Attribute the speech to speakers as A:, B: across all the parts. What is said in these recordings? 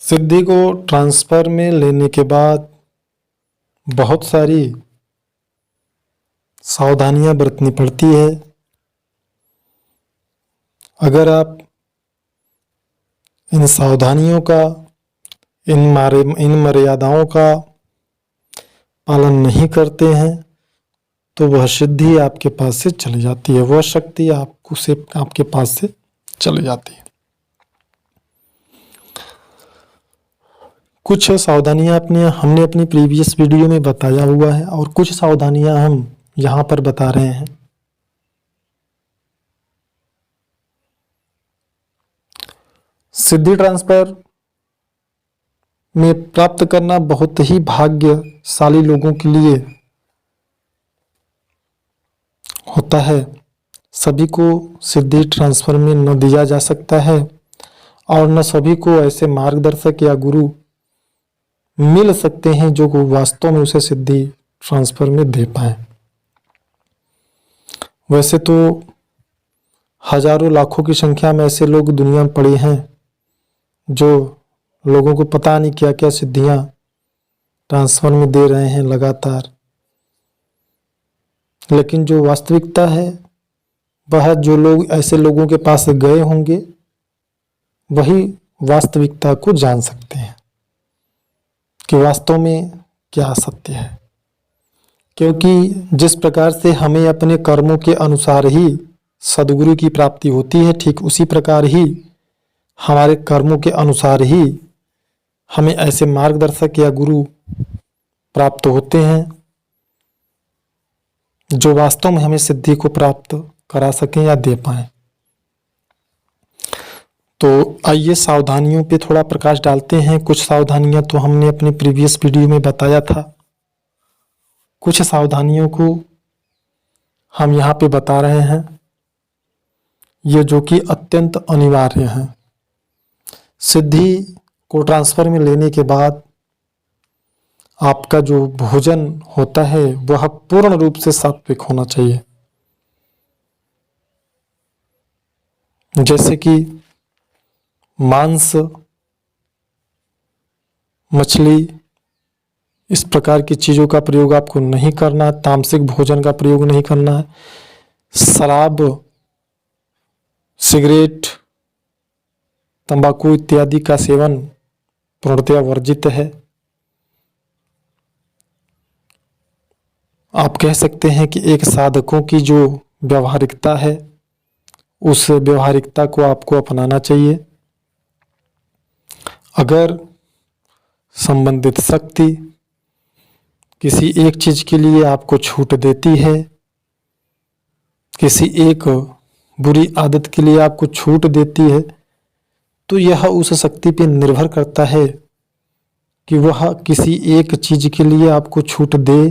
A: सिद्धि को ट्रांसफ़र में लेने के बाद बहुत सारी सावधानियां बरतनी पड़ती है। अगर आप इन सावधानियों का, इन मर्यादाओं का पालन नहीं करते हैं तो वह सिद्धि आपके पास से चली जाती है, वह शक्ति आपके पास से चली जाती है। कुछ सावधानियां हमने अपनी प्रीवियस वीडियो में बताया हुआ है और कुछ सावधानियां हम यहाँ पर बता रहे हैं। सिद्धि ट्रांसफर में प्राप्त करना बहुत ही भाग्यशाली लोगों के लिए होता है। सभी को सिद्धि ट्रांसफर में न दिया जा सकता है और न सभी को ऐसे मार्गदर्शक या गुरु मिल सकते हैं जो वास्तव में उसे सिद्धि ट्रांसफर में दे पाए। वैसे तो हजारों लाखों की संख्या में ऐसे लोग दुनिया में पड़े हैं जो लोगों को पता नहीं क्या क्या सिद्धियां ट्रांसफर में दे रहे हैं लगातार, लेकिन जो वास्तविकता है वह जो लोग ऐसे लोगों के पास गए होंगे वही वास्तविकता को जान सकते हैं कि वास्तव में क्या सत्य है। क्योंकि जिस प्रकार से हमें अपने कर्मों के अनुसार ही सद्गुरु की प्राप्ति होती है, ठीक उसी प्रकार ही हमारे कर्मों के अनुसार ही हमें ऐसे मार्गदर्शक या गुरु प्राप्त होते हैं जो वास्तव में हमें सिद्धि को प्राप्त करा सकें या दे पाएं। तो आइए सावधानियों पे थोड़ा प्रकाश डालते हैं। कुछ सावधानियां तो हमने अपनी प्रीवियस वीडियो में बताया था, कुछ सावधानियों को हम यहाँ पे बता रहे हैं, ये जो कि अत्यंत अनिवार्य हैं। सिद्धि को ट्रांसफर में लेने के बाद आपका जो भोजन होता है वह पूर्ण रूप से सात्विक होना चाहिए। जैसे कि मांस, मछली, इस प्रकार की चीज़ों का प्रयोग आपको नहीं करना है। तामसिक भोजन का प्रयोग नहीं करना है। शराब, सिगरेट, तंबाकू इत्यादि का सेवन पूर्णतया वर्जित है। आप कह सकते हैं कि एक साधकों की जो व्यवहारिकता है उस व्यवहारिकता को आपको अपनाना चाहिए। अगर संबंधित शक्ति किसी एक चीज के लिए आपको छूट देती है, किसी एक बुरी आदत के लिए आपको छूट देती है, तो यह उस शक्ति पर निर्भर करता है कि वह किसी एक चीज के लिए आपको छूट दे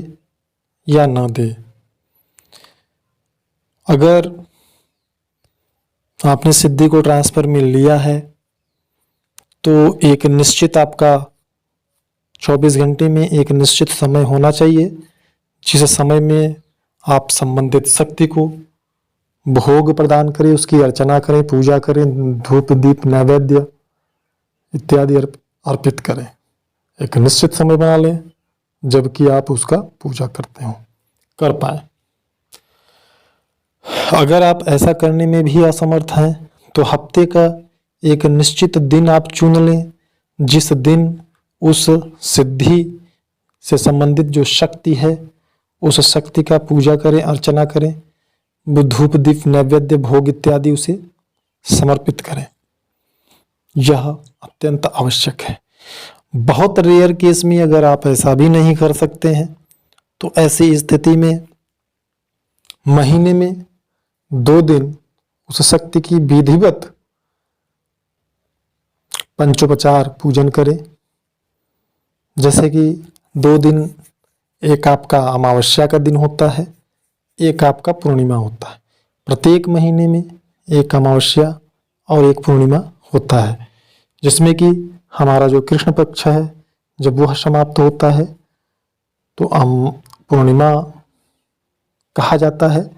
A: या ना दे। अगर आपने सिद्धि को ट्रांसफर में लिया है तो एक निश्चित आपका 24 घंटे में एक निश्चित समय होना चाहिए जिस समय में आप संबंधित शक्ति को भोग प्रदान करें, उसकी अर्चना करें, पूजा करें, धूप दीप नैवेद्य इत्यादि अर्पित करें। एक निश्चित समय बना लें जबकि आप उसका पूजा कर पाए। अगर आप ऐसा करने में भी असमर्थ हैं तो हफ्ते का एक निश्चित दिन आप चुन लें जिस दिन उस सिद्धि से संबंधित जो शक्ति है उस शक्ति का पूजा करें, अर्चना करें, धूप दीप नैवेद्य भोग इत्यादि उसे समर्पित करें। यह अत्यंत आवश्यक है। बहुत रेयर केस में अगर आप ऐसा भी नहीं कर सकते हैं तो ऐसी स्थिति में महीने में 2 दिन उस शक्ति की विधिवत पंचोपचार पूजन करें। जैसे कि 2 दिन, एक आपका अमावस्या का दिन होता है, एक आपका पूर्णिमा होता है। प्रत्येक महीने में एक अमावस्या और एक पूर्णिमा होता है जिसमें कि हमारा जो कृष्ण पक्ष है जब वह समाप्त होता है तो पूर्णिमा कहा जाता है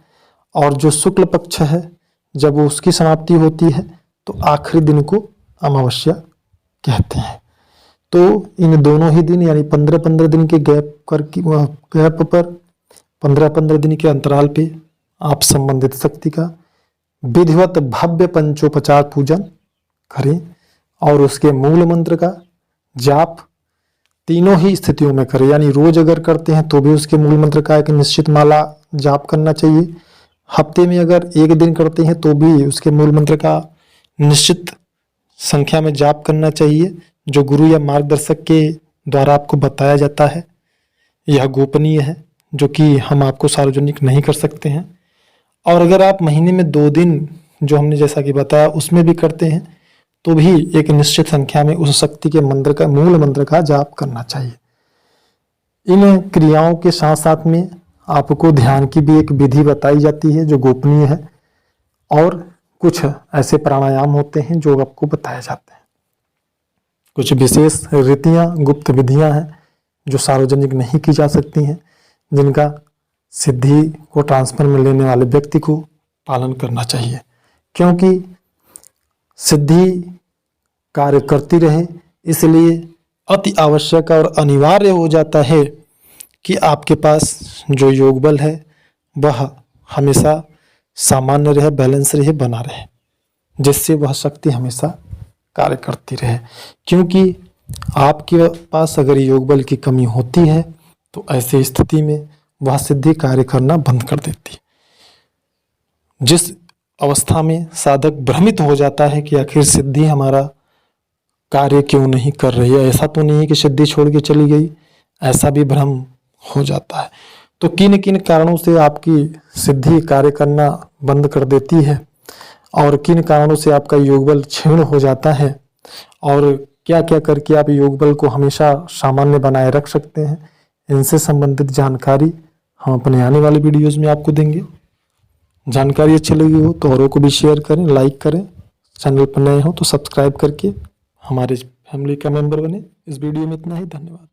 A: और जो शुक्ल पक्ष है जब उसकी समाप्ति होती है तो आखिरी दिन को अमावस्या कहते हैं। तो इन दोनों ही दिन यानी 15-15 दिन के गैप पर 15-15 दिन के अंतराल पे आप संबंधित शक्ति का विधिवत भव्य पंचोपचार पूजन करें और उसके मूल मंत्र का जाप तीनों ही स्थितियों में करें। यानी रोज अगर करते हैं तो भी उसके मूल मंत्र का एक निश्चित माला जाप करना चाहिए। हफ्ते में अगर एक दिन करते हैं तो भी उसके मूल मंत्र का निश्चित संख्या में जाप करना चाहिए, जो गुरु या मार्गदर्शक के द्वारा आपको बताया जाता है। यह गोपनीय है, जो कि हम आपको सार्वजनिक नहीं कर सकते हैं। और अगर आप महीने में 2 दिन, जो हमने जैसा कि बताया, उसमें भी करते हैं तो भी एक निश्चित संख्या में उस शक्ति के मंत्र का मूल मंत्र का जाप करना चाहिए। इन क्रियाओं के साथ साथ में आपको ध्यान की भी एक विधि बताई जाती है जो गोपनीय है, और कुछ ऐसे प्राणायाम होते हैं जो आपको बताए जाते हैं। कुछ विशेष रीतियां, गुप्त विधियां हैं जो सार्वजनिक नहीं की जा सकती हैं, जिनका सिद्धि को ट्रांसफर में लेने वाले व्यक्ति को पालन करना चाहिए, क्योंकि सिद्धि कार्य करती रहे। इसलिए अति आवश्यक और अनिवार्य हो जाता है कि आपके पास जो योग बल है वह हमेशा सामान्य रहे, बैलेंस रहे, बना रहे, जिससे वह शक्ति हमेशा कार्य करती रहे। क्योंकि आपके पास अगर योग बल की कमी होती है तो ऐसी स्थिति में वह सिद्धि कार्य करना बंद कर देती है, जिस अवस्था में साधक भ्रमित हो जाता है कि आखिर सिद्धि हमारा कार्य क्यों नहीं कर रही है। ऐसा तो नहीं है कि सिद्धि छोड़ के चली गई, ऐसा भी भ्रम हो जाता है। तो किन किन कारणों से आपकी सिद्धि कार्य करना बंद कर देती है और किन कारणों से आपका योग बल क्षीण हो जाता है, और क्या क्या करके आप योग बल को हमेशा सामान्य बनाए रख सकते हैं, इनसे संबंधित जानकारी हम अपने आने वाले वीडियोज़ में आपको देंगे। जानकारी अच्छी लगी हो तो औरों को भी शेयर करें, लाइक करें। चैनल पर नए हो तो सब्सक्राइब करके हमारे फैमिली का मेंबर बने। इस वीडियो में इतना ही। धन्यवाद।